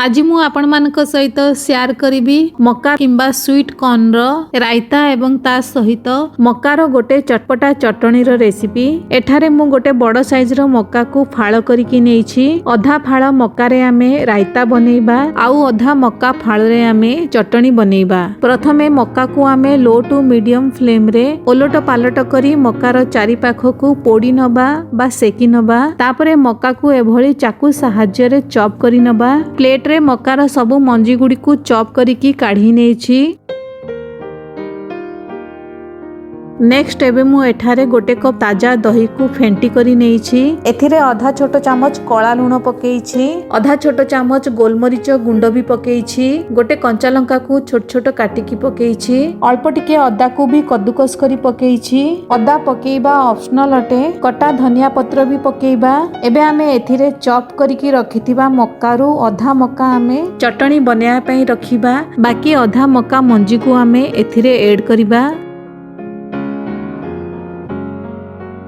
आज मु आपण मानक सहित शेयर करी मका किंबा स्वीट कॉर्न रायता एवं ता सहित मकार गोटे चटपटा चटनी रेसिपी। एठारे मु गोटे बड़ साइज रो मका को फाळ करिकी नेइछि। अधा फाळ मकारे आमे रायता बनेइबा आउ अधा मका फाळ रे आमे चटनी बनेइबा। प्रथमे मका को आमे लो टू मीडियम फ्लेम रे ओलट पालट करी मकार चारि पाख को पोड़ी नबा बा सेकी नबा। तापरे मका को एभली चाकू सहाय्य रे चॉप करी नबा। प्लेट रे मकार सबु मंजी गुडी को चॉप करिकी काढी नेछि। नेक्स्ट एबे मु एठारे गोटे कप ताजा दही को फेंटी करी नेछि। एथिरे आधा छोट चामच कला लूण पकेइछि, आधा छोट चामच गोलमरीच गुंड भी पकेइछि, गोटे कंचा लंका को छोट छोट काटिकी पकेइछि, अल्प टिके अदा को भी कद्दूकस करी पकेइछि। अदा पकेइबा ऑप्शनल अटे, कटा धनिया पत्र भी पकेइबा। एबे आमे एथिरे चॉप करिकी रखिथिबा मक्कारू अधा मक्का आमे चटनी बनाया पई रखिबा, बाकी अधा मक्का मंजी को आमे एथिरे ऐड करिबा।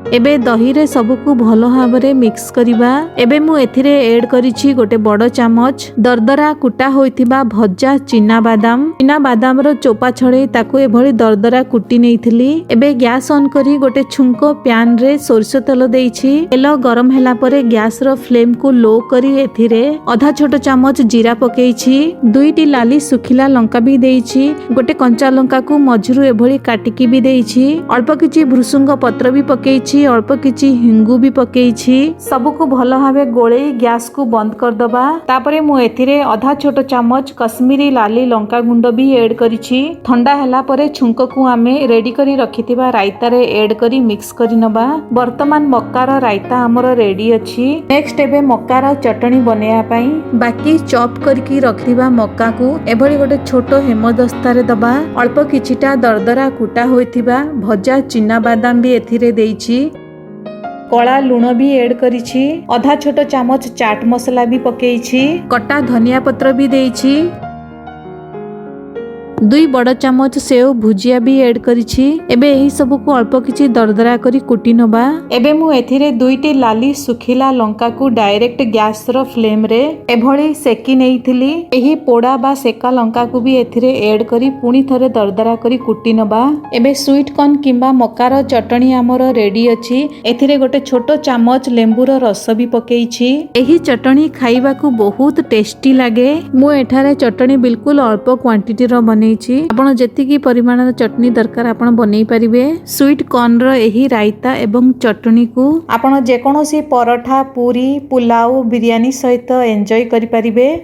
एबे दही रे सबको भलो भाबरे मिक्स करिबा। एबे मु एथिरे ऐड करिछि गोटे बड़ चामच दरदरा कुटा होइथिबा भजा चिना बादाम रो चोपा छड़े ताकू एभली दरदरा कुटी नेइथिली। एबे गैस ऑन करी गोटे छुंको पैन रे सोरसो तेल देइछि। तेल गरम हैला परे गैस रो फ्लेम को लो करी एथिरे आधा छोट चामच जीरा पकेइछि, दुईटी लाली सुखिला लंका भी देइछि, गोटे कंचा लंका को मझिरु एभली काटिकी भी देइछि, अल्प किछि भृसुंग पत्र भी पकेइछि, अल्प किछि हिंगु भी पकेइछि। सबको भलो भाबे गोळेई गैस को बंद कर दबा। तापरे मु एथिरे आधा छोट चामच कश्मीरी लाली लंका गुंड भी ऐड करिछि। ठंडा हैला परे छुंक को आमे रेडी करी रखिथिबा रायता रे ऐड करी मिक्स करी नबा। वर्तमान मक्कार रायता हमर रेडी अछि। नेक्स्ट एबे मक्कार चटनी बनाया पई बाकी चॉप करके रखिथिबा मक्का को एभली गोटे छोट हेमदस्ता रे दबा। अल्प किछिटा दरदरा कुटा होइथिबा भजा चिना बादाम भी एथिरे देइछि, कला लूण भी ऐड करिछि, आधा छोट चामच चाट मसला भी पकेइछि, कटा धनिया पत्र भी देइछि, दुई बड़ चामच सेव भुजिया भी ऐड करिछि। एबे एही सब को अल्प किछि दरदरा करी कुटी नबा। एबे मु एथिरे दुईटी लाली सुखिला लंका को डायरेक्ट गैस रो फ्लेम रे एभली सेकी नेइथिली। एही पोड़ा बा सेका लंका को भी एथिरे ऐड करी पुनी थरे दरदरा करी कुटी नबा। एबे स्वीट कॉर्न किंबा मकार चटनी हमर रेडी अछि। एथिरे गोटे छोट चामच लेंबू रो रस भी पकेइछि। एही चटनी खाइबा को बहुत टेस्टी लागे। मु एठारे चटनी बिल्कुल अल्प क्वांटिटी रो बने आपण जेतिकी परिमाण चटनी दरकार आपण बनै परिबे। स्वीट कॉर्न रो एही रायता एवं चटनी को आपण जेकोनोसी पराठा, पूरी, पुलाव, बिरयानी सहित एन्जॉय करि परिबे।